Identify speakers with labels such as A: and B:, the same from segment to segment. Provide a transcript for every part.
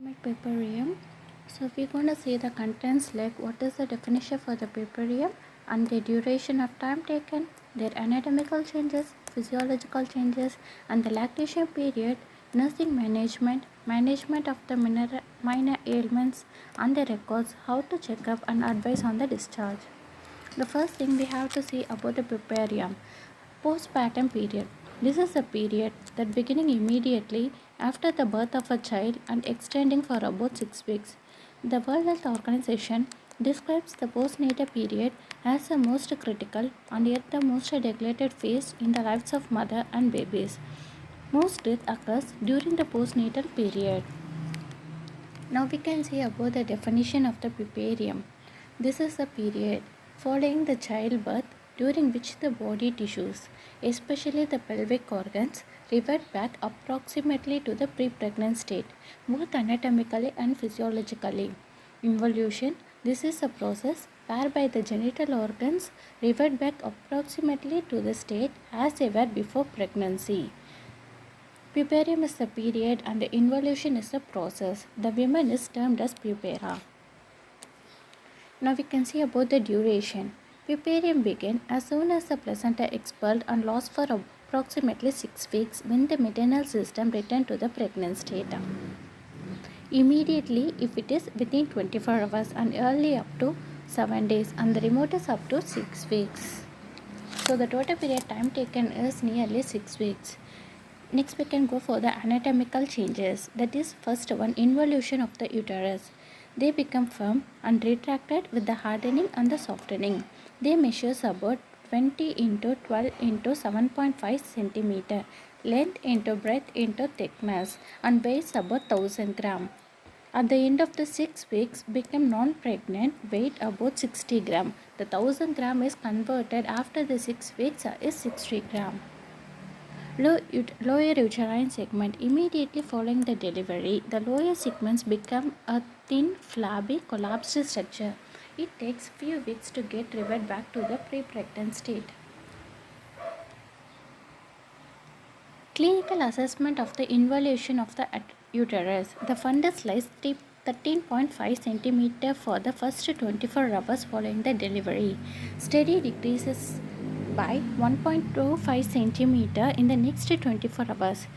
A: Puerperium. So we're going to see the contents like what is the definition for the puerperium and the duration of time taken, their anatomical changes, physiological changes, and the lactation period, nursing management, management of the minor ailments, and the records, how to check up and advise on the discharge. The first thing we have to see about the puerperium, postpartum period. This is a period that beginning immediately after the birth of a child and extending for about 6 weeks. The World Health Organization describes the postnatal period as the most critical and yet the most neglected phase in the lives of mother and babies. Most death occurs during the postnatal period. Now we can see about the definition of the puerperium. This is the period following the childbirth during which the body tissues, especially the pelvic organs, revert back approximately to the pre-pregnant state, both anatomically and physiologically. Involution. This is a process whereby the genital organs revert back approximately to the state as they were before pregnancy. Puerperium is the period and the involution is the process. The woman is termed as puerpera. Now we can see about the duration. Puerperium begins as soon as the placenta expelled and lasts for approximately 6 weeks when the maternal system returns to the pregnant state. Immediately if it is within 24 hours and early up to 7 days and the remote is up to 6 weeks. So the total period time taken is nearly 6 weeks. Next we can go for the anatomical changes. That is first one, involution of the uterus. They become firm and retracted with the hardening and the softening. They measure about 20 into 12 into 7.5 cm, length into breadth into thickness, and weighs about 1000 gram. At the end of the 6 weeks, become non-pregnant, weight about 60 gram. The 1000 gram is converted after the 6 weeks is 60 gram. Lower uterine segment. Immediately following the delivery, the lower segments become a thin, flabby, collapsed structure. It takes few weeks to get revert back to the pre-pregnant state. Clinical assessment of the involution of the uterus. The fundus lies 13.5 cm for the first 24 hours following the delivery. Steady decreases by 1.25 cm in the next 24 hours.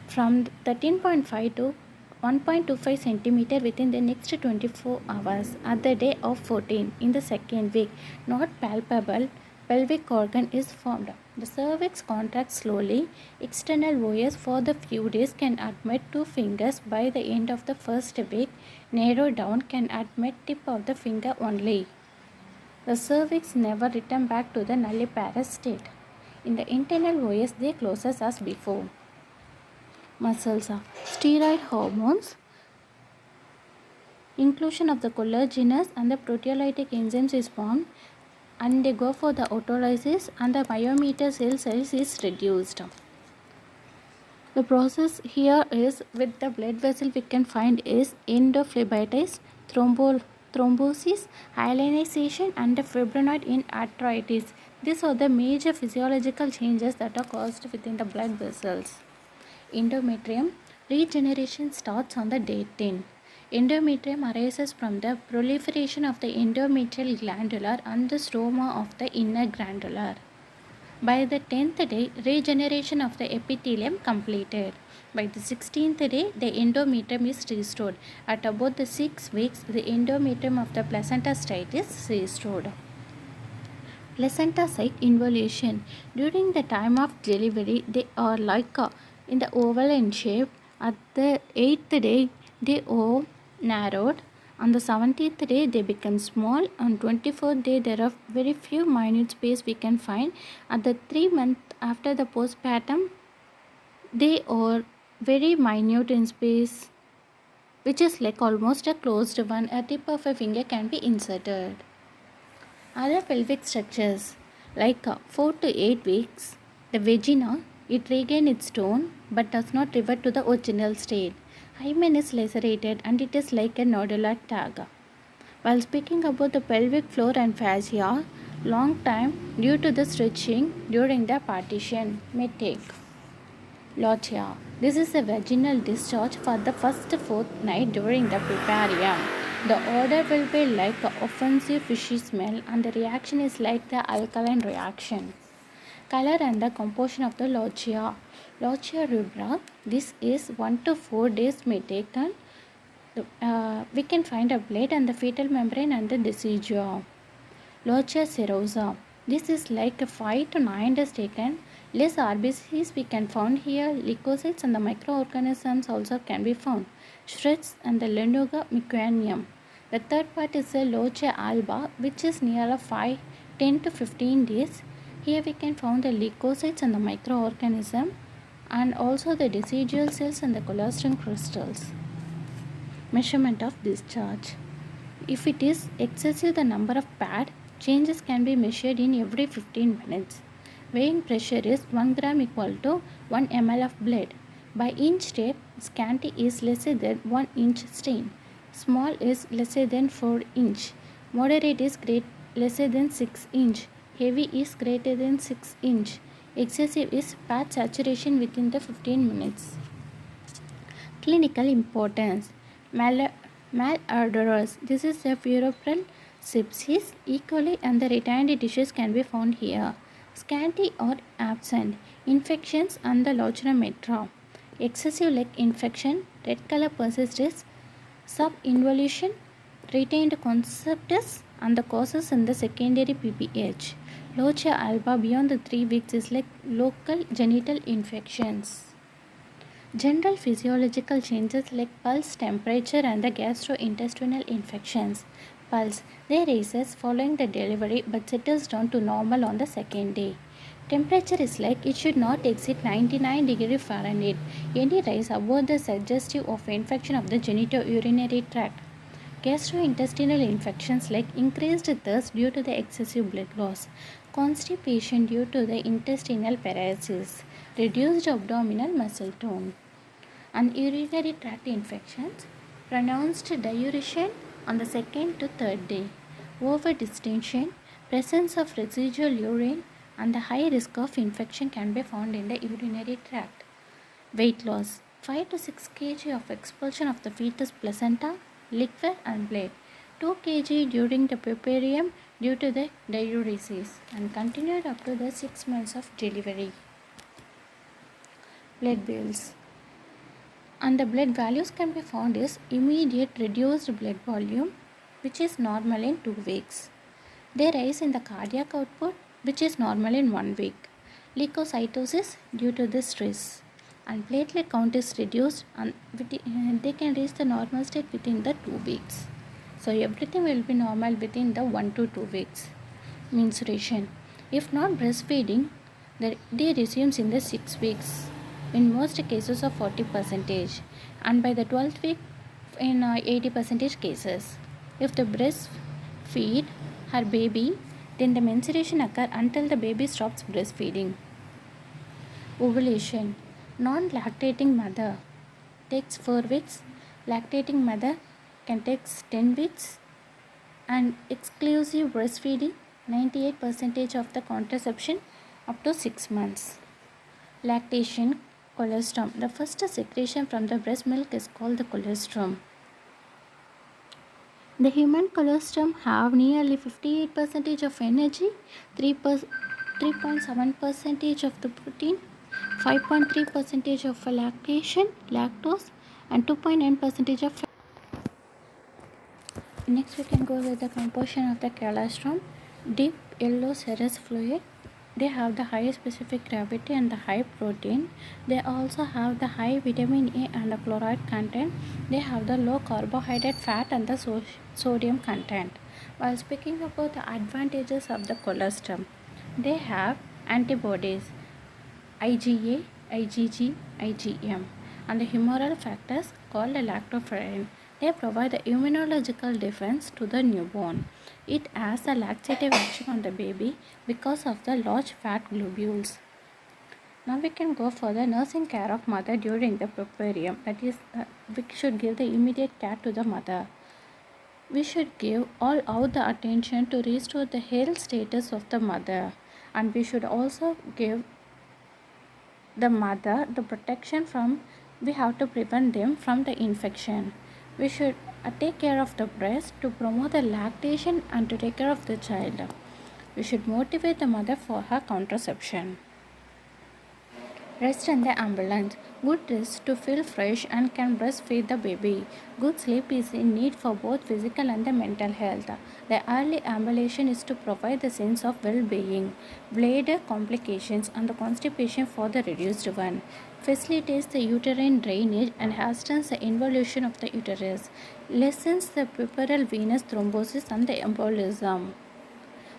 A: From 13.5 to 1.25 cm within the next 24 hours at the day of 14 in the second week. Not palpable pelvic organ is formed. The cervix contracts slowly. External OS for the few days can admit 2 fingers by the end of the first week. Narrow down can admit tip of the finger only. The cervix never return back to the nulliparous state. In the internal OS, they closes as before. Muscles. Steroid hormones. Inclusion of the collagenous and the proteolytic enzymes is formed and they go for the autolysis and the myometer cell size is reduced. The process here is with the blood vessel we can find is endophlebitis, thrombosis, hyalinization and fibrinoid in arthritis. These are the major physiological changes that are caused within the blood vessels. Endometrium. Regeneration starts on the day 10. Endometrium arises from the proliferation of the endometrial glandular and the stroma of the inner glandular. By the 10th day, regeneration of the epithelium completed. By the 16th day, the endometrium is restored. At about the 6 weeks, the endometrium of the placenta site is restored. Placenta site involution. During the time of delivery, they are like in the oval in shape. At the 8th day, they are narrowed. On the 17th day, they become small. On 24th day, there are very few minute space we can find. At the 3 months after the postpartum, they are very minute in space, which is like almost a closed one. A tip of a finger can be inserted. Other pelvic structures like 4 to 8 weeks, the vagina, it regains its tone but does not revert to the original state. Hymen is lacerated and it is like a nodular tag. While speaking about the pelvic floor and fascia, long time due to the stretching during the partition may take. Lotia. This is a vaginal discharge for the first fortnight during the puerperium. The odor will be like an offensive fishy smell and the reaction is like the alkaline reaction. Color and the composition of the lochia. Lochia rubra. This is 1 to 4 days may taken. We can find a blade and the fetal membrane and the decidua. Lochia serosa. This is like a 5 to 9 days taken. Less RBCs we can find here. Leukocytes and the microorganisms also can be found. Shreds and the Lenuga myconium. The third part is the Lochia alba, which is near a 10 to 15 days. Here we can find the leukocytes and the microorganism and also the decidual cells and the colostrum crystals. Measurement of discharge. If it is excessive the number of pad, changes can be measured in every 15 minutes. Weighing pressure is 1 gram equal to 1 ml of blood. By inch tape, scanty is lesser than 1 inch stain. Small is lesser than 4 inch. Moderate is lesser than 6 inch. Heavy is greater than 6 inch. Excessive is pad saturation within the 15 minutes. Clinical importance. Malodorous. This is a puerperal sepsis. E. coli and the retained tissues can be found here. Scanty or absent. Infections and the lochrometra. Excessive leg infection. Red color persists. Subinvolution. Retained conceptus and the causes in the secondary PPH. Lochia alba beyond the 3 weeks is like local genital infections. General physiological changes like pulse, temperature and the gastrointestinal infections. Pulse, they raises following the delivery but settles down to normal on the second day. Temperature is like it should not exceed 99 degrees Fahrenheit. Any rise above the suggestive of infection of the genitourinary tract. Gastrointestinal infections like increased thirst due to the excessive blood loss, constipation due to the intestinal paralysis, reduced abdominal muscle tone, and urinary tract infections, pronounced diuresis on the second to third day, overdistension, presence of residual urine, and the high risk of infection can be found in the urinary tract. Weight loss, 5 to 6 kg of expulsion of the fetus placenta, liquid and blood, 2 kg during the puerperium due to the diuresis, and continued up to the 6 months of delivery. Blood bills. And the blood values can be found is immediate reduced blood volume, which is normal in 2 weeks. They rise in the cardiac output, which is normal in 1 week. Leukocytosis due to the stress. And platelet count is reduced and they can reach the normal state within the 2 weeks. So everything will be normal within the 1 to 2 weeks. Menstruation. If not breastfeeding, they resumes in the 6 weeks. In most cases of 40% and by the 12th week in 80% cases. If the breastfeed her baby, then the menstruation occurs until the baby stops breastfeeding. Ovulation. Non-lactating mother takes 4 weeks. Lactating mother can take 10 weeks. And exclusive breastfeeding, 98% of the contraception up to 6 months. Lactation. Colostrum. The first secretion from the breast milk is called the colostrum. The human colostrum have nearly 58% of energy, 3.7% of the protein, 5.3% of lactose, and 2.9% of fat. Next we can go with the composition of the colostrum. Deep yellow serous fluid. They have the high specific gravity and the high protein. They also have the high vitamin A and the chloride content. They have the low carbohydrate, fat and the sodium content. While speaking about the advantages of the colostrum, they have antibodies IgA, IgG, IgM and the humoral factors called the lactoferrin. They provide the immunological defense to the newborn. It has a laxative action on the baby because of the large fat globules. Now we can go for the nursing care of mother during the puerperium. That is, we should give the immediate care to the mother. We should give all out the attention to restore the health status of the mother, and we should also give the mother, the protection from, we have to prevent them from the infection. We should take care of the breast to promote the lactation and to take care of the child. We should motivate the mother for her contraception. Rest and the ambulance. Good rest to feel fresh and can breastfeed the baby. Good sleep is in need for both physical and the mental health. The early ambulation is to provide the sense of well-being. Bladder complications and the constipation for the reduced one. Facilitates the uterine drainage and hastens the involution of the uterus. Lessens the puerperal venous thrombosis and the embolism.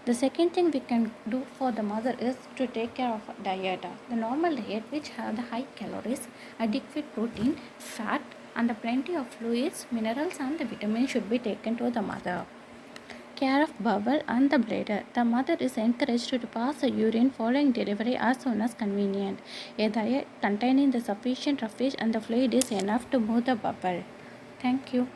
A: The second thing we can do for the mother is to take care of diet. The normal diet which have the high calories, adequate protein, fat and the plenty of fluids, minerals and the vitamins should be taken to the mother. Care of bowel and the bladder. The mother is encouraged to pass the urine following delivery as soon as convenient. A diet containing the sufficient roughage and the fluid is enough to move the bowel. Thank you.